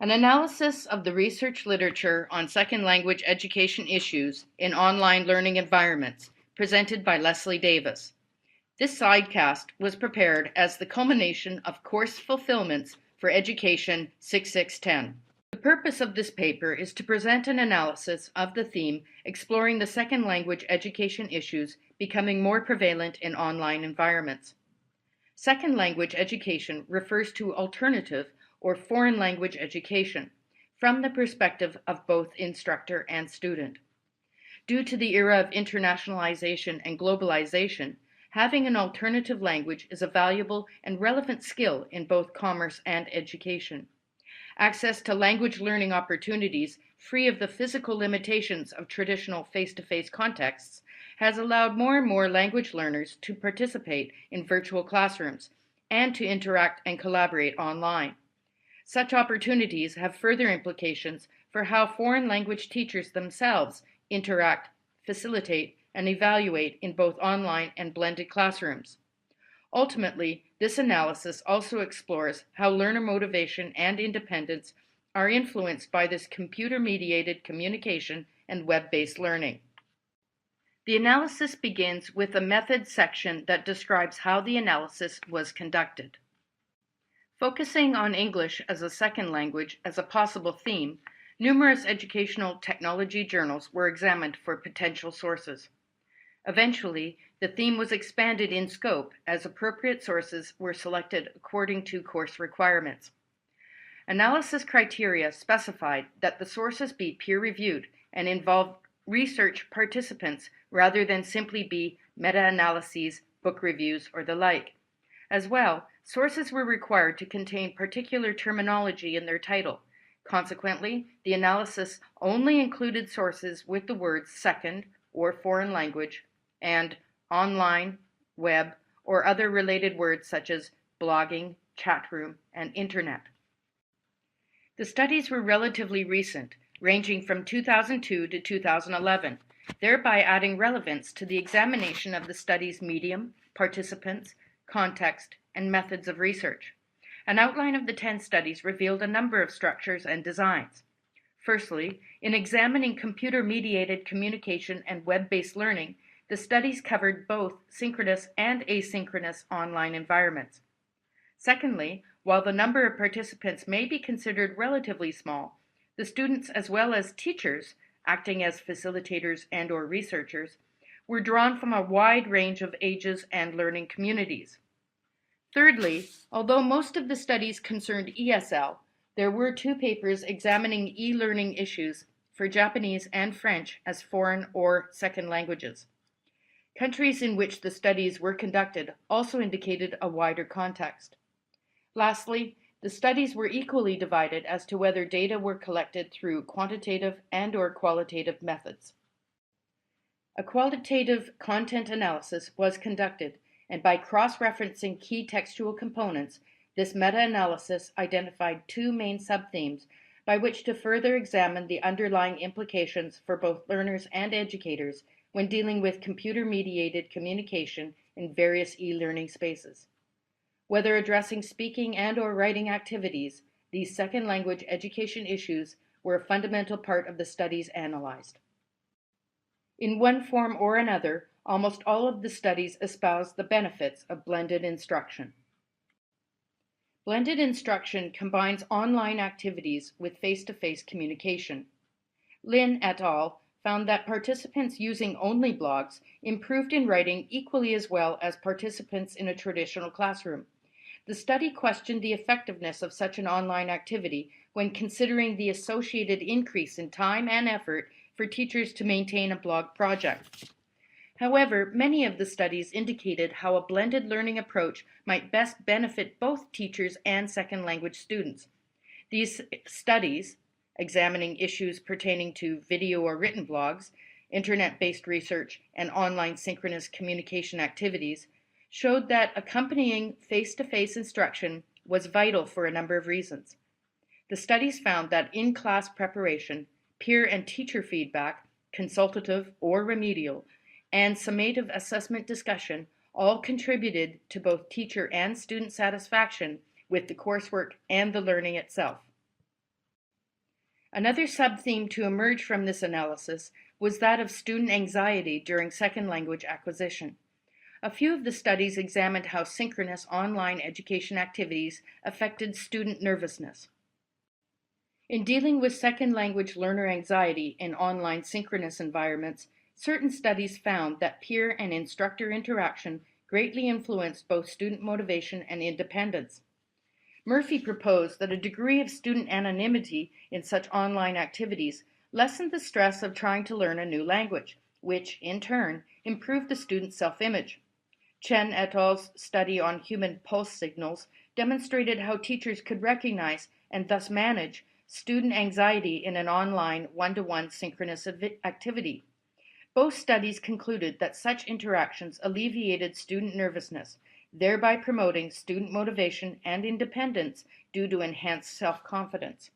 An analysis of the research literature on second language education issues in online learning environments, presented by Leslie Davis. This slidecast was prepared as the culmination of course fulfillments for Education 6610. The purpose of this paper is to present an analysis of the theme exploring the second language education issues becoming more prevalent in online environments. Second language education refers to alternative or foreign language education from the perspective of both instructor and student. Due to the era of internationalization and globalization, having an alternative language is a valuable and relevant skill in both commerce and education. Access to language learning opportunities free of the physical limitations of traditional face-to-face contexts has allowed more and more language learners to participate in virtual classrooms and to interact and collaborate online. Such opportunities have further implications for how foreign language teachers themselves interact, facilitate, and evaluate in both online and blended classrooms. Ultimately, this analysis also explores how learner motivation and independence are influenced by this computer-mediated communication and web-based learning. The analysis begins with a methods section that describes how the analysis was conducted. Focusing on English as a second language as a possible theme, numerous educational technology journals were examined for potential sources. Eventually, the theme was expanded in scope as appropriate sources were selected according to course requirements. Analysis criteria specified that the sources be peer-reviewed and involve research participants rather than simply be meta-analyses, book reviews, or the like. As well, sources were required to contain particular terminology in their title. Consequently, the analysis only included sources with the words second or foreign language and online, web, or other related words such as blogging, chat room, and internet. The studies were relatively recent, ranging from 2002 to 2011, thereby adding relevance to the examination of the study's medium, participants, context, and methods of research. An outline of the 10 studies revealed a number of structures and designs. Firstly, in examining computer-mediated communication and web-based learning, the studies covered both synchronous and asynchronous online environments. Secondly, while the number of participants may be considered relatively small, the students as well as teachers, acting as facilitators and/or researchers, were drawn from a wide range of ages and learning communities. Thirdly, although most of the studies concerned ESL, there were 2 papers examining e-learning issues for Japanese and French as foreign or second languages. Countries in which the studies were conducted also indicated a wider context. Lastly, the studies were equally divided as to whether data were collected through quantitative and/or qualitative methods. A qualitative content analysis was conducted, and by cross-referencing key textual components, this meta-analysis identified 2 main sub-themes by which to further examine the underlying implications for both learners and educators when dealing with computer-mediated communication in various e-learning spaces. Whether addressing speaking and/or writing activities, these second language education issues were a fundamental part of the studies analyzed. In one form or another, almost all of the studies espoused the benefits of blended instruction. Blended instruction combines online activities with face-to-face communication. Lin et al. Found that participants using only blogs improved in writing equally as well as participants in a traditional classroom. The study questioned the effectiveness of such an online activity when considering the associated increase in time and effort for teachers to maintain a blog project. However, many of the studies indicated how a blended learning approach might best benefit both teachers and second language students. These studies, examining issues pertaining to video or written blogs, internet-based research, and online synchronous communication activities, showed that accompanying face-to-face instruction was vital for a number of reasons. The studies found that in-class preparation, peer and teacher feedback, consultative or remedial, and summative assessment discussion all contributed to both teacher and student satisfaction with the coursework and the learning itself. Another subtheme to emerge from this analysis was that of student anxiety during second language acquisition. A few of the studies examined how synchronous online education activities affected student nervousness. In dealing with second language learner anxiety in online synchronous environments, certain studies found that peer and instructor interaction greatly influenced both student motivation and independence. Murphy proposed that a degree of student anonymity in such online activities lessened the stress of trying to learn a new language, which, in turn, improved the student's self-image. Chen et al.'s study on human pulse signals demonstrated how teachers could recognize and thus manage student anxiety in an online one-to-one synchronous activity. Both studies concluded that such interactions alleviated student nervousness, thereby promoting student motivation and independence due to enhanced self-confidence.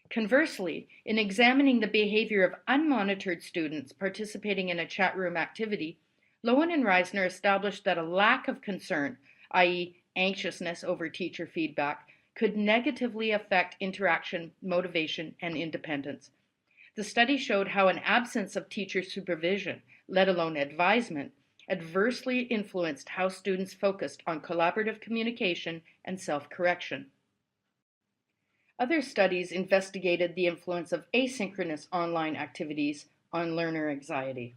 Conversely, in examining the behavior of unmonitored students participating in a chat room activity, Lowen and Reisner established that a lack of concern, i.e., anxiousness over teacher feedback, could negatively affect interaction, motivation, and independence. The study showed how an absence of teacher supervision, let alone advisement, adversely influenced how students focused on collaborative communication and self-correction. Other studies investigated the influence of asynchronous online activities on learner anxiety.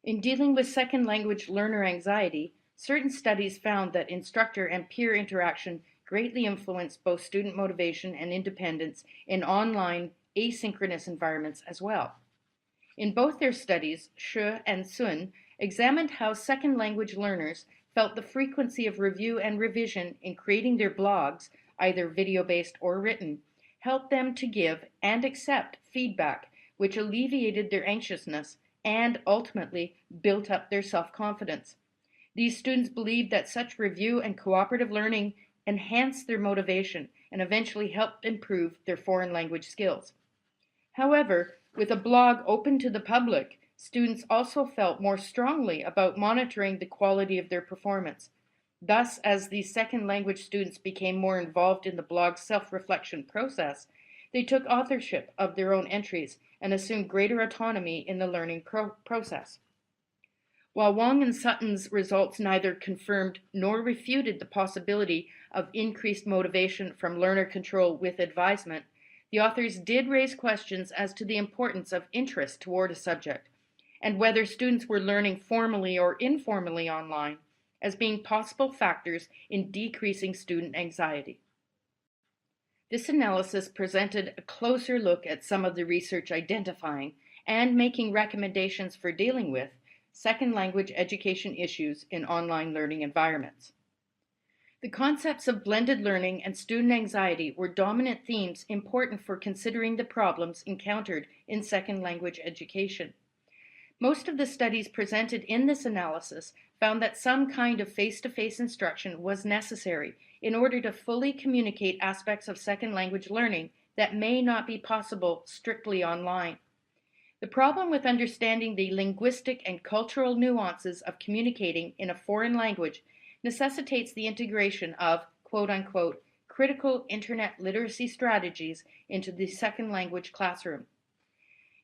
In dealing with second language learner anxiety, certain studies found that instructor and peer interaction greatly influenced both student motivation and independence in online asynchronous environments as well. In both their studies, Xue and Sun examined how second language learners felt the frequency of review and revision in creating their blogs, either video-based or written, helped them to give and accept feedback, which alleviated their anxiousness and ultimately built up their self-confidence. These students believed that such review and cooperative learning enhanced their motivation and eventually helped improve their foreign language skills. However, with a blog open to the public, students also felt more strongly about monitoring the quality of their performance. Thus, as these second language students became more involved in the blog's self-reflection process, they took authorship of their own entries and assumed greater autonomy in the learning process. While Wong and Sutton's results neither confirmed nor refuted the possibility of increased motivation from learner control with advisement, the authors did raise questions as to the importance of interest toward a subject, and whether students were learning formally or informally online as being possible factors in decreasing student anxiety. This analysis presented a closer look at some of the research identifying and making recommendations for dealing with second language education issues in online learning environments. The concepts of blended learning and student anxiety were dominant themes important for considering the problems encountered in second language education. Most of the studies presented in this analysis found that some kind of face-to-face instruction was necessary in order to fully communicate aspects of second language learning that may not be possible strictly online. The problem with understanding the linguistic and cultural nuances of communicating in a foreign language necessitates the integration of, quote-unquote, critical internet literacy strategies into the second language classroom.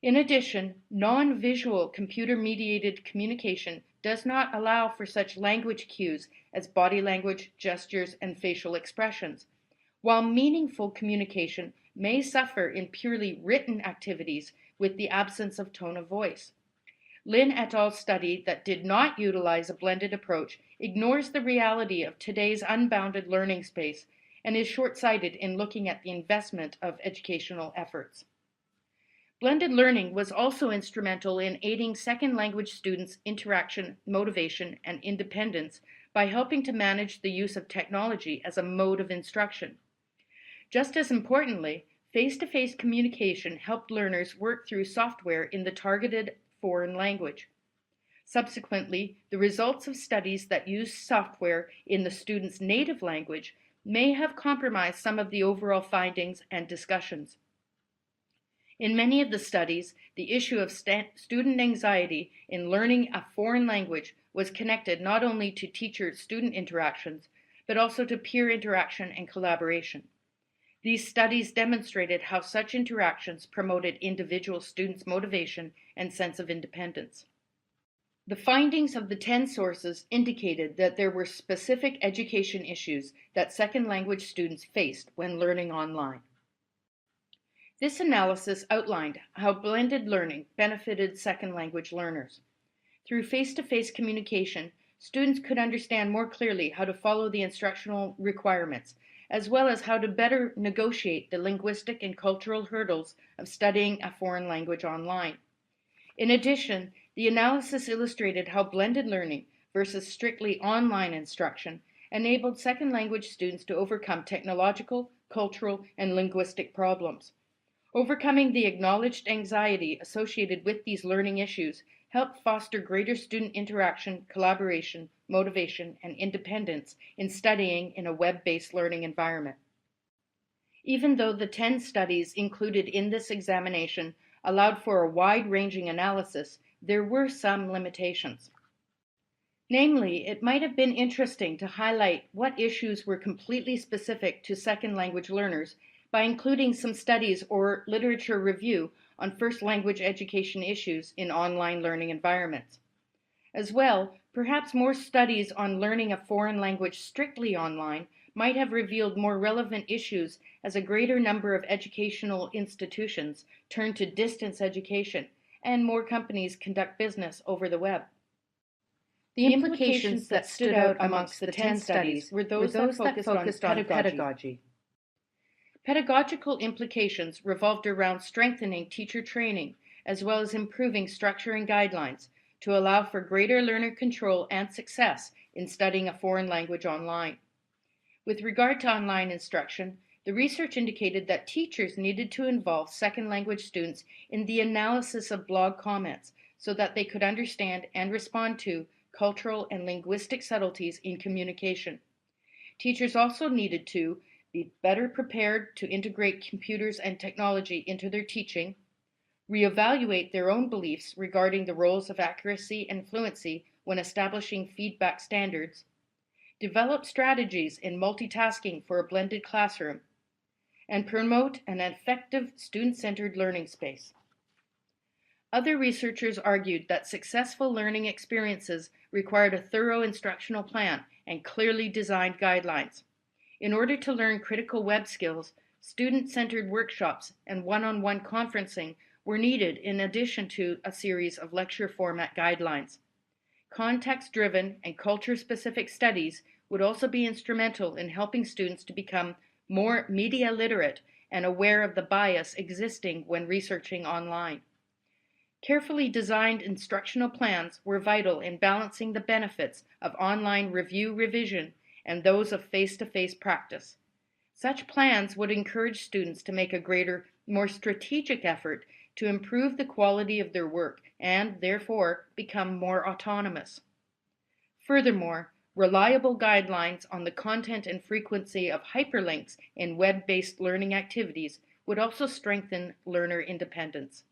In addition, non-visual computer-mediated communication does not allow for such language cues as body language, gestures, and facial expressions, while meaningful communication may suffer in purely written activities with the absence of tone of voice. Lin et al.'s study that did not utilize a blended approach ignores the reality of today's unbounded learning space and is short-sighted in looking at the investment of educational efforts. Blended learning was also instrumental in aiding second language students' interaction, motivation, and independence by helping to manage the use of technology as a mode of instruction. Just as importantly, face-to-face communication helped learners work through software in the targeted foreign language. Subsequently, the results of studies that used software in the student's native language may have compromised some of the overall findings and discussions. In many of the studies, the issue of student anxiety in learning a foreign language was connected not only to teacher-student interactions, but also to peer interaction and collaboration. These studies demonstrated how such interactions promoted individual students' motivation and sense of independence. The findings of the 10 sources indicated that there were specific education issues that second language students faced when learning online. This analysis outlined how blended learning benefited second language learners. Through face-to-face communication, students could understand more clearly how to follow the instructional requirements, as well as how to better negotiate the linguistic and cultural hurdles of studying a foreign language online. In addition, the analysis illustrated how blended learning versus strictly online instruction enabled second language students to overcome technological, cultural, and linguistic problems. Overcoming the acknowledged anxiety associated with these learning issues helped foster greater student interaction, collaboration, motivation, and independence in studying in a web-based learning environment. Even though the 10 studies included in this examination allowed for a wide-ranging analysis, there were some limitations. Namely, it might have been interesting to highlight what issues were completely specific to second language learners by including some studies or literature review on first language education issues in online learning environments. As well, perhaps more studies on learning a foreign language strictly online might have revealed more relevant issues as a greater number of educational institutions turn to distance education and more companies conduct business over the web. The implications that stood out amongst the 10 studies were those that focused on pedagogy. Pedagogical implications revolved around strengthening teacher training, as well as improving structure and guidelines to allow for greater learner control and success in studying a foreign language online. With regard to online instruction, the research indicated that teachers needed to involve second language students in the analysis of blog comments so that they could understand and respond to cultural and linguistic subtleties in communication. Teachers also needed to be better prepared to integrate computers and technology into their teaching, reevaluate their own beliefs regarding the roles of accuracy and fluency when establishing feedback standards, develop strategies in multitasking for a blended classroom, and promote an effective student-centered learning space. Other researchers argued that successful learning experiences required a thorough instructional plan and clearly designed guidelines. In order to learn critical web skills, student-centered workshops and one-on-one conferencing were needed in addition to a series of lecture format guidelines. Context-driven and culture-specific studies would also be instrumental in helping students to become more media literate and aware of the bias existing when researching online. Carefully designed instructional plans were vital in balancing the benefits of online review-revision and those of face-to-face practice. Such plans would encourage students to make a greater, more strategic effort to improve the quality of their work and, therefore, become more autonomous. Furthermore, reliable guidelines on the content and frequency of hyperlinks in web-based learning activities would also strengthen learner independence.